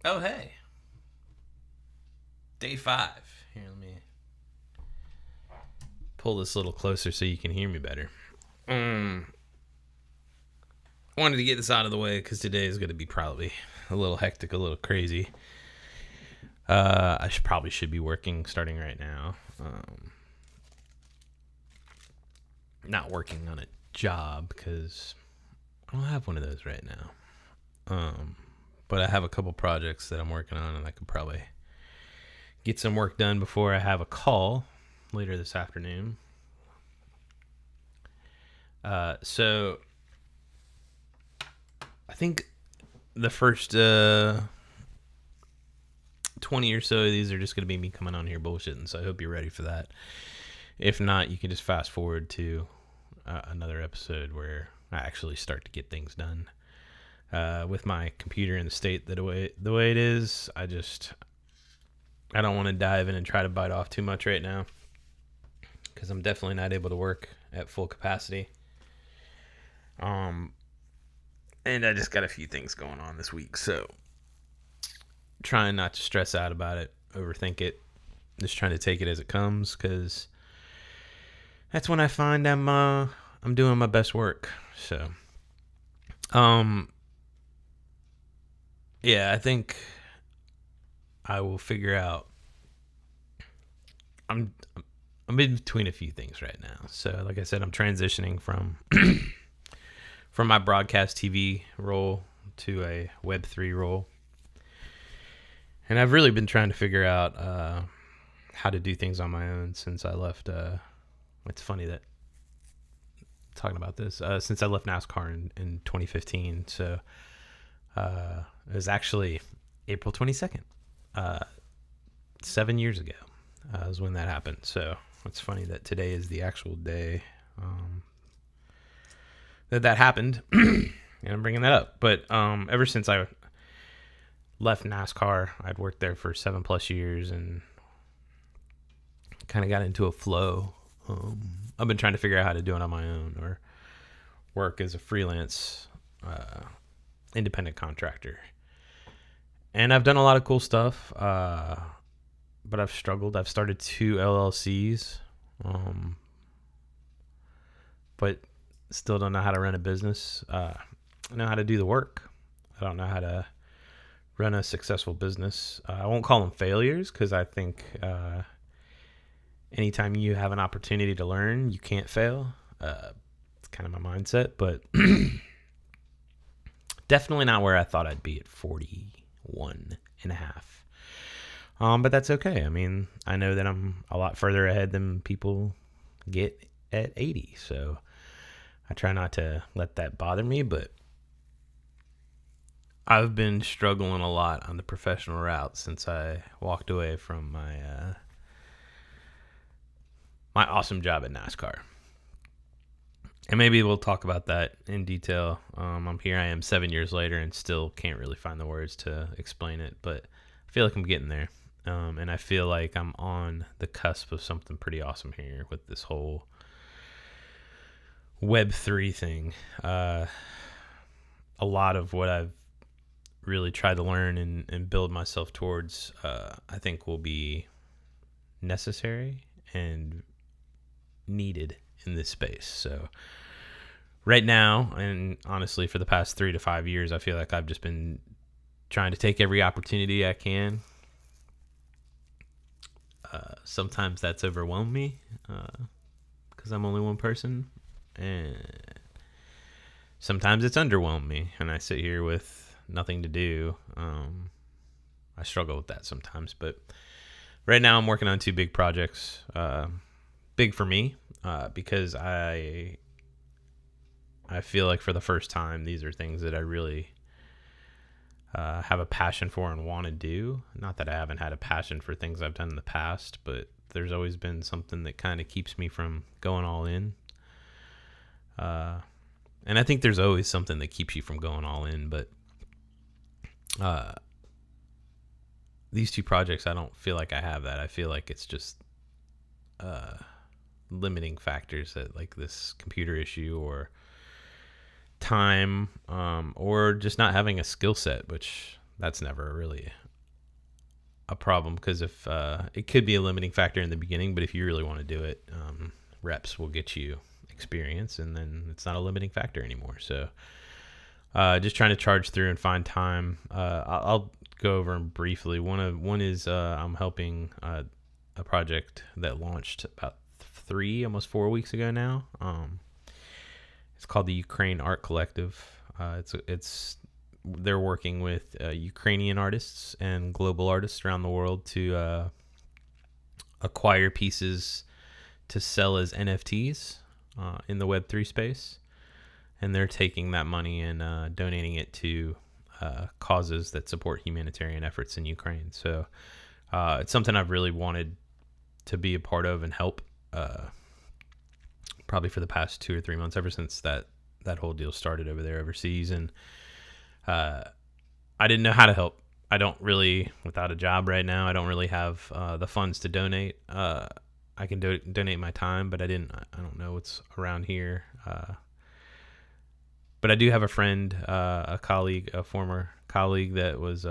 Oh, hey. Day 5. Here, let me pull this a little closer so you can hear me better. Wanted to get this out of the way because today is going to be probably a little hectic, a little crazy. I probably should be working starting right now. Not working on a job because I don't have one of those right now. But I have a couple projects that I'm working on, and I could probably get some work done before I have a call later this afternoon. So I think the first 20 or so of these are just going to be me coming on here bullshitting. So I hope you're ready for that. If not, you can just fast forward to another episode where I actually start to get things done. With my computer in the state the way it is, I don't want to dive in and try to bite off too much right now because I'm definitely not able to work at full capacity. And I just got a few things going on this week, so trying not to stress out about it, overthink it, just trying to take it as it comes, because that's when I find I'm doing my best work. So, yeah, I think I will figure out. I'm in between a few things right now. So, like I said, I'm transitioning from my broadcast TV role to a Web3 role. And I've really been trying to figure out how to do things on my own since I left. It's funny that talking about this since I left NASCAR in 2015. So it was actually April 22nd, 7 years ago, was when that happened. So it's funny that today is the actual day that happened, and I'm bringing that up. But ever since I left NASCAR, I'd worked there for 7+ years and kind of got into a flow. I've been trying to figure out how to do it on my own or work as a freelance independent contractor. And I've done a lot of cool stuff, but I've struggled. I've started 2 LLCs, but still don't know how to run a business. I know how to do the work. I don't know how to run a successful business. I won't call them failures because I think anytime you have an opportunity to learn, you can't fail. It's kind of my mindset, but definitely not where I thought I'd be at 41 and a half. But that's okay. I mean, I know that I'm a lot further ahead than people get at 80. So I try not to let that bother me, but I've been struggling a lot on the professional route since I walked away from my awesome job at NASCAR. And maybe we'll talk about that in detail. I'm here. I am 7 years later and still can't really find the words to explain it, but I feel like I'm getting there. And I feel like I'm on the cusp of something pretty awesome here with this whole Web3 thing. A lot of what I've really tried to learn and build myself towards, I think will be necessary and needed in this space. So right now, and honestly for the past 3 to 5 years, I feel like I've just been trying to take every opportunity I can. Sometimes that's overwhelmed me because I'm only one person, and sometimes it's underwhelmed me and I sit here with nothing to do. I struggle with that sometimes, but right now I'm working on 2 big projects. Big for me because I feel like for the first time these are things that I really have a passion for and want to do. Not that I haven't had a passion for things I've done in the past, but there's always been something that kind of keeps me from going all in. And I think there's always something that keeps you from going all in, but these 2 projects, I don't feel like I have that. I feel like it's just limiting factors, that like this computer issue or time, or just not having a skill set, which that's never really a problem, because if it could be a limiting factor in the beginning, but if you really want to do it, reps will get you experience, and then it's not a limiting factor anymore. So just trying to charge through and find time. I'll go over them briefly. One is I'm helping a project that launched about almost 4 weeks ago now. It's called the Ukraine Art Collective. They're working with Ukrainian artists and global artists around the world to acquire pieces to sell as NFTs in the Web3 space. And they're taking that money and donating it to causes that support humanitarian efforts in Ukraine. So it's something I've really wanted to be a part of and help probably for the past 2 or 3 months, ever since that whole deal started over there overseas. And I didn't know how to help. I don't really, without a job right now, I don't really have the funds to donate. I can donate my time, but I don't know what's around here. But I do have a friend, a former colleague that was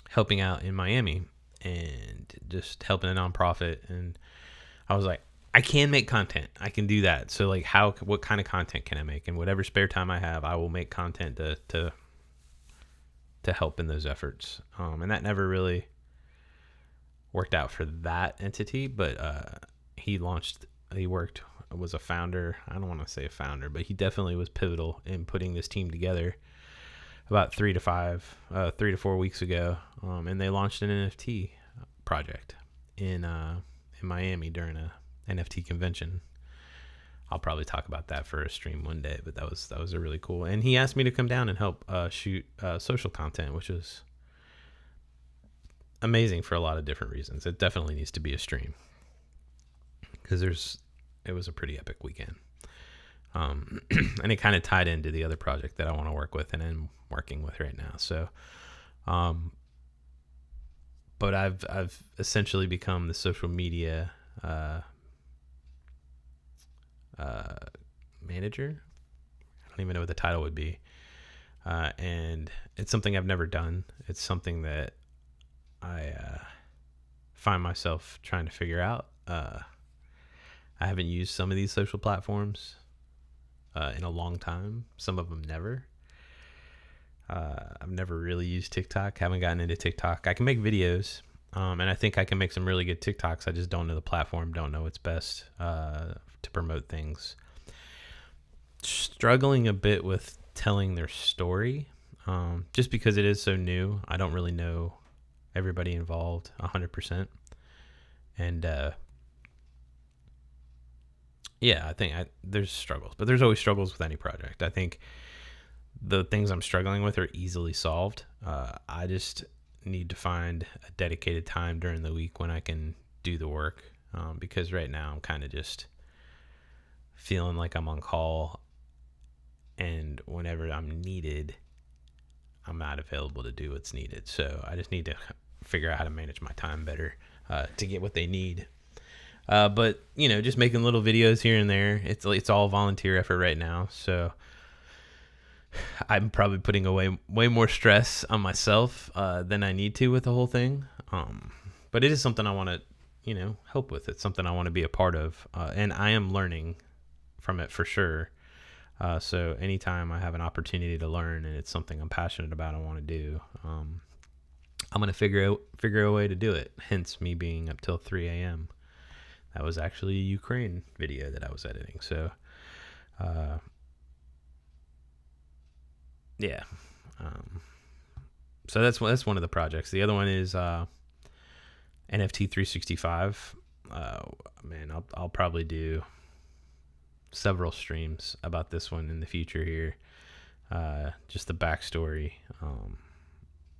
helping out in Miami and just helping a nonprofit. And I was like, I can make content. I can do that. So like, what kind of content can I make? And whatever spare time I have, I will make content to help in those efforts. And that never really worked out for that entity, but was a founder. I don't want to say a founder, but he definitely was pivotal in putting this team together about 3 to 4 weeks ago. And they launched an NFT project in Miami during a NFT convention. I'll probably talk about that for a stream one day, but that was a really cool. And he asked me to come down and help shoot social content, which is amazing for a lot of different reasons. It definitely needs to be a stream because it was a pretty epic weekend. And it kind of tied into the other project that I want to work with and I'm working with right now. So, but I've essentially become the social media manager. I don't even know what the title would be. And it's something I've never done. It's something that I find myself trying to figure out. I haven't used some of these social platforms in a long time. Some of them never. I've never really used TikTok. Haven't gotten into TikTok. I can make videos, and I think I can make some really good TikToks. I just don't know the platform, don't know what's best to promote things. Struggling a bit with telling their story, just because it is so new. I don't really know everybody involved 100%. And yeah, I think there's struggles, but there's always struggles with any project. I think the things I'm struggling with are easily solved. I just need to find a dedicated time during the week when I can do the work, because right now I'm kind of just feeling like I'm on call, and whenever I'm needed, I'm not available to do what's needed. So I just need to figure out how to manage my time better to get what they need. But just making little videos here and there. It's all volunteer effort right now. So I'm probably putting away way more stress on myself than I need to with the whole thing. But it is something I want to, help with. It's something I want to be a part of. And I am learning from it for sure. So anytime I have an opportunity to learn and it's something I'm passionate about, I want to do, I'm going to figure a way to do it. Hence me being up till 3 a.m. That was actually a Ukraine video that I was editing. So, yeah. So that's one of the projects. The other one is NFT 365. Man, I'll probably do several streams about this one in the future here. Just the backstory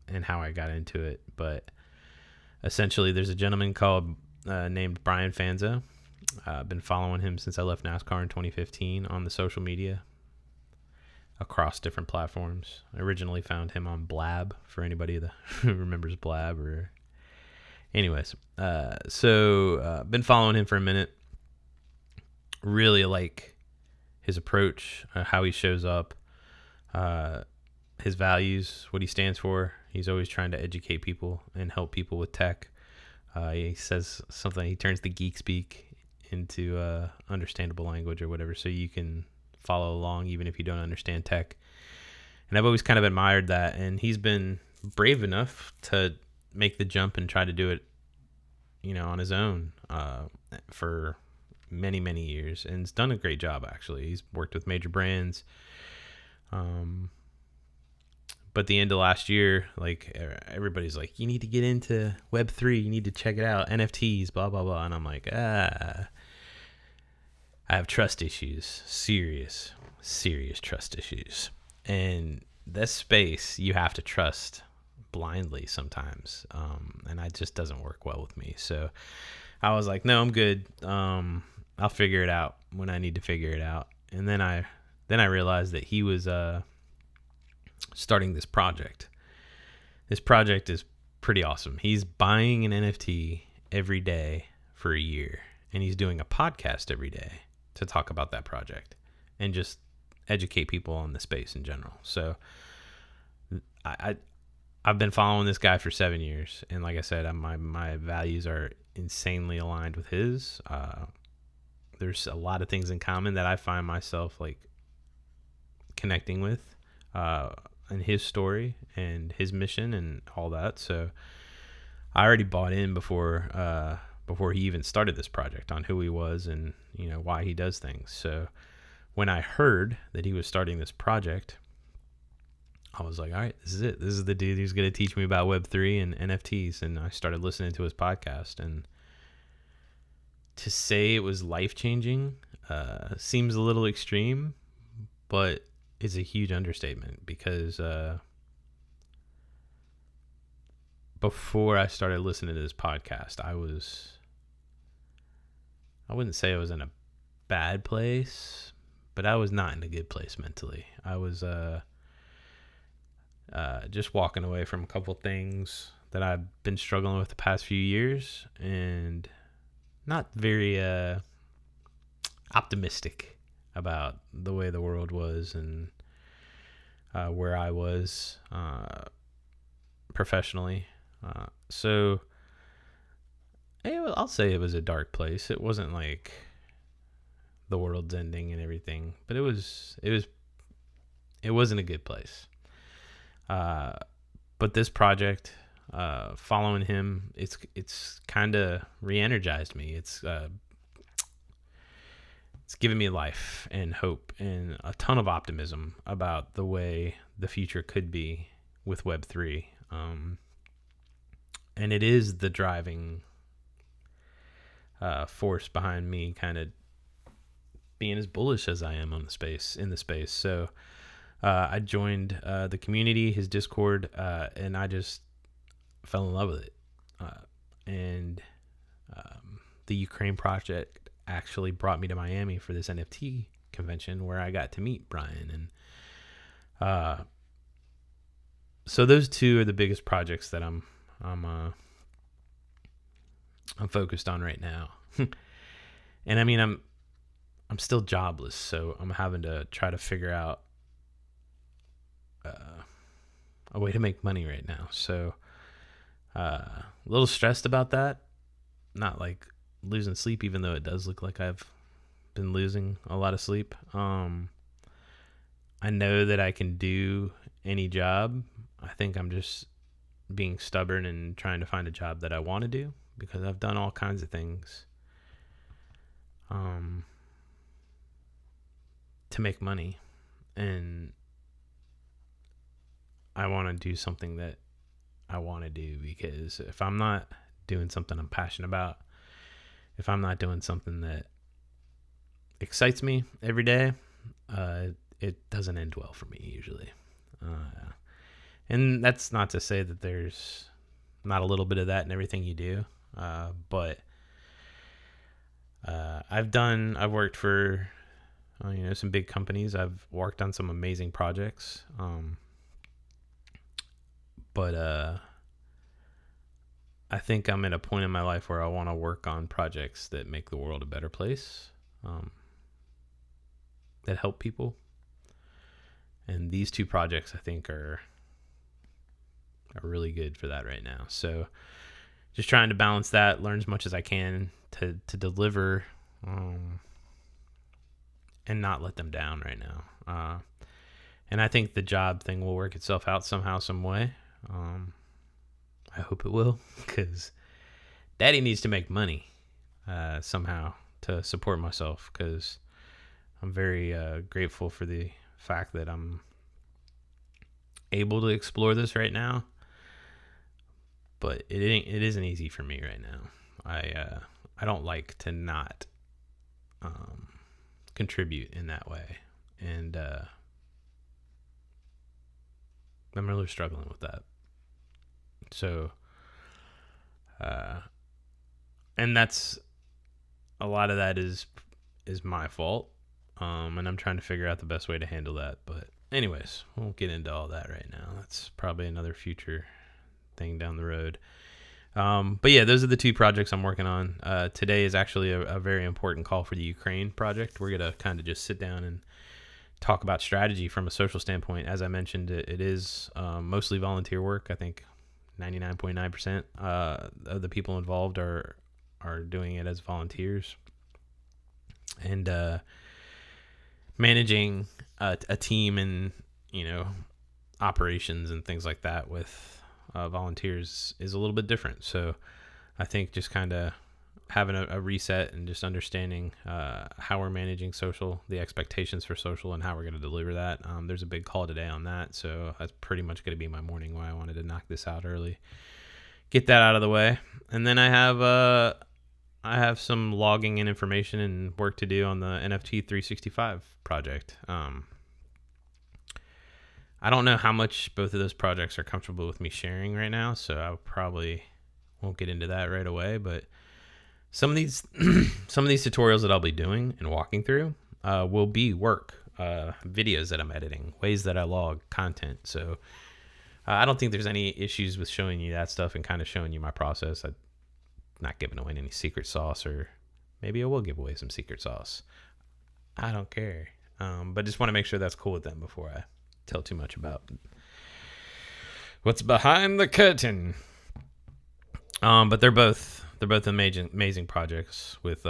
and how I got into it. But essentially, there's a gentleman named Brian Fanzo. I've been following him since I left NASCAR in 2015 on the social media across different platforms. I originally found him on Blab, for anybody who remembers Blab. Anyways, been following him for a minute. Really like his approach, how he shows up. his values, what he stands for. He's always trying to educate people and help people with tech. He says something, he turns the geek speak into understandable language or whatever, so you can follow along even if you don't understand tech. And I've always kind of admired that, and he's been brave enough to make the jump and try to do it, on his own for many, many years, and he's done a great job. Actually, he's worked with major brands. But the end of last year, like, everybody's like, you need to get into Web3, you need to check it out, NFTs, blah blah blah, and I'm like, I have trust issues, serious trust issues, and this space you have to trust blindly sometimes, and it just doesn't work well with me. So I was like, no, I'm good. I'll figure it out when I need to figure it out. And then I realized that he was starting this project. This project is pretty awesome. He's buying an NFT every day for a year, and he's doing a podcast every day to talk about that project and just educate people on the space in general. So I've been following this guy for 7 years, and like I said, my values are insanely aligned with his. There's a lot of things in common that I find myself like connecting with in his story and his mission and all that. So I already bought in before he even started this project on who he was and why he does things. So when I heard that he was starting this project, I was like, all right, this is it. This is the dude who's going to teach me about Web3 and NFTs. And I started listening to his podcast. And to say it was life-changing seems a little extreme, but it's a huge understatement, because before I started listening to this podcast, I wouldn't say I was in a bad place, but I was not in a good place mentally. I was just walking away from a couple things that I've been struggling with the past few years, and not very optimistic about the way the world was and where I was professionally. So I'll say it was a dark place. It wasn't like the world's ending and everything, but it wasn't a good place. But this project, following him, it's kind of re-energized me. It's given me life and hope and a ton of optimism about the way the future could be with Web3. And it is the driving force behind me kind of being as bullish as I am in the space. So I joined the community, his Discord, and I just fell in love with it. And the Ukraine project actually brought me to Miami for this NFT convention where I got to meet Brian. And so those two are the biggest projects that I'm focused on right now. And I mean, I'm still jobless, so I'm having to try to figure out a way to make money right now. So a little stressed about that. Not like losing sleep, even though it does look like I've been losing a lot of sleep. I know that I can do any job. I think I'm just being stubborn and trying to find a job that I want to do, because I've done all kinds of things to make money, and I want to do something that I want to do, because if I'm not doing something I'm passionate about, if I'm not doing something that excites me every day, it doesn't end well for me usually. And that's not to say that there's not a little bit of that in everything you do. But I've worked for, some big companies. I've worked on some amazing projects. But I think I'm at a point in my life where I want to work on projects that make the world a better place, that help people. And these two projects I think are really good for that right now. So just trying to balance that, learn as much as I can to deliver, and not let them down right now. And I think the job thing will work itself out somehow, some way. I hope it will, because Daddy needs to make money somehow to support myself, because I'm very grateful for the fact that I'm able to explore this right now. But it isn't easy for me right now. I don't like to not contribute in that way, and I'm really struggling with that. So, and that's a lot of that is my fault, and I'm trying to figure out the best way to handle that. But anyways, we won't get into all that right now. That's probably another future thing down the road. But yeah, those are the two projects I'm working on. Today is actually a very important call for the Ukraine project. We're going to kind of just sit down and talk about strategy from a social standpoint. As I mentioned, it is mostly volunteer work. I think 99.9% of the people involved are doing it as volunteers. And managing a team and, operations and things like that with volunteers is a little bit different. So I think just kind of having a reset and just understanding how we're managing social, the expectations for social, and how we're going to deliver that. There's a big call today on that, so that's pretty much going to be my morning why I wanted to knock this out early, get that out of the way. And then I have some logging and information and work to do on the NFT 365 project. I don't know how much both of those projects are comfortable with me sharing right now, so I probably won't get into that right away. But some of these tutorials that I'll be doing and walking through will be work, videos that I'm editing, ways that I log content. So I don't think there's any issues with showing you that stuff and kind of showing you my process. I'm not giving away any secret sauce, or maybe I will give away some secret sauce. I don't care. But just want to make sure that's cool with them before I tell too much about what's behind the curtain. But they're both amazing projects with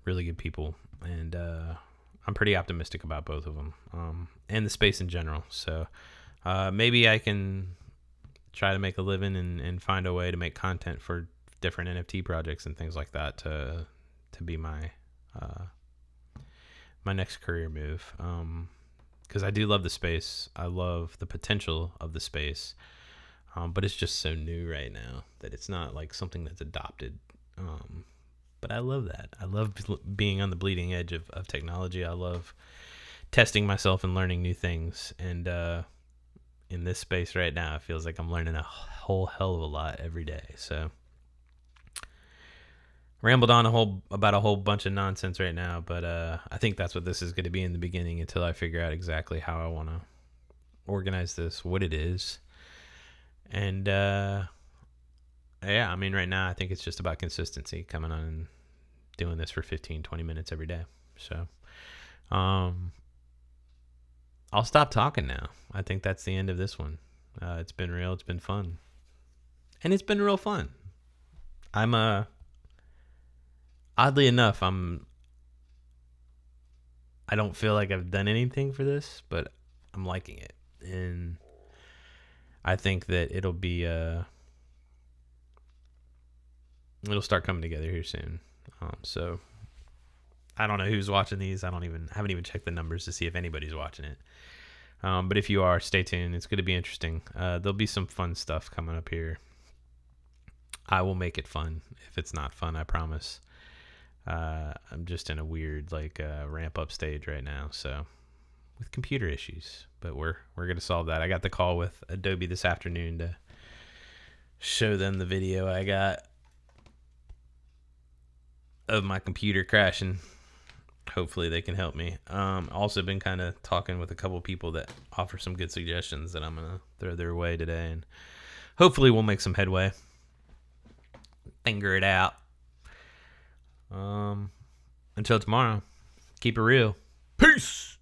really good people, and I'm pretty optimistic about both of them, and the space in general. So maybe I can try to make a living and find a way to make content for different NFT projects and things like that to be my my next career move. Because I do love the space. I love the potential of the space. But it's just so new right now that it's not like something that's adopted. But I love that. I love being on the bleeding edge of technology. I love testing myself and learning new things. And in this space right now, it feels like I'm learning a whole hell of a lot every day. So rambled on about a whole bunch of nonsense right now, but I think that's what this is going to be in the beginning until I figure out exactly how I want to organize this, what it is. And yeah, I mean, right now I think it's just about consistency, coming on and doing this for 15-20 minutes every day. So I'll stop talking now. I think that's the end of this one. It's been real, it's been fun, and it's been real fun. Oddly enough, I don't feel like I've done anything for this, but I'm liking it. And I think that it'll it'll start coming together here soon. So I don't know who's watching these. I haven't even checked the numbers to see if anybody's watching it. But if you are, stay tuned. It's going to be interesting. There'll be some fun stuff coming up here. I will make it fun. If it's not fun, I promise. I'm just in a weird ramp up stage right now, so with computer issues, but we're going to solve that. I got the call with Adobe this afternoon to show them the video I got of my computer crashing. Hopefully they can help me. Also been kind of talking with a couple people that offer some good suggestions that I'm going to throw their way today, and hopefully we'll make some headway. Finger it out. Until tomorrow, keep it real. Peace.